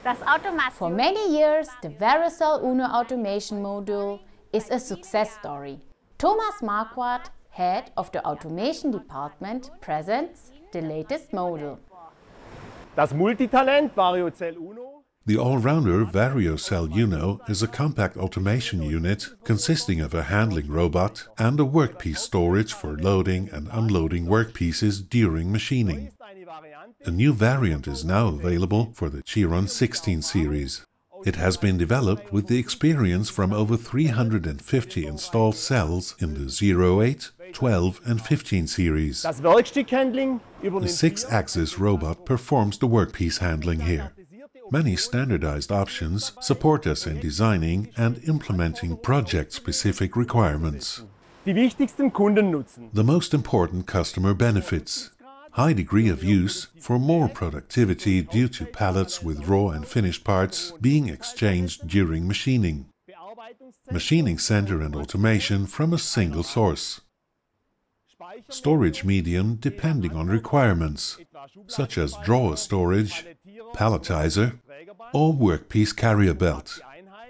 For many years, the Vericel Uno automation module is a success story. Thomas Marquardt, head of the automation department, presents the latest model. Das Multitalent Variocell Uno. The all-rounder Variocell Uno is a compact automation unit consisting of a handling robot and a workpiece storage for loading and unloading workpieces during machining. A new variant is now available for the Chiron 16 series. It has been developed with the experience from over 350 installed cells in the 08, 12 and 15 series. Das Werkstückhandling The 6-axis robot performs the workpiece handling here. Many standardized options support us in designing and implementing project-specific requirements. Die wichtigsten Kundennutzen. The most important customer benefits: high degree of use for more productivity due to pallets with raw and finished parts being exchanged during machining. Machining center and automation from a single source. Storage medium depending on requirements, such as drawer storage, palletizer, or workpiece carrier belt.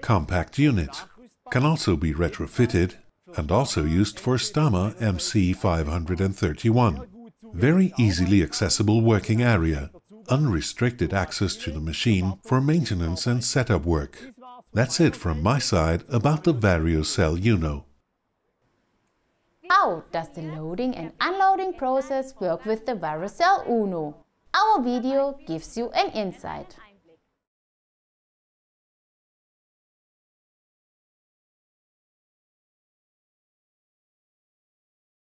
Compact unit. Can also be retrofitted and also used for Stama MC531. Very easily accessible working area. Unrestricted access to the machine for maintenance and setup work. That's it from my side about the Variocell Uno. How does the loading and unloading process work with the Vericel Uno? Our video gives you an insight.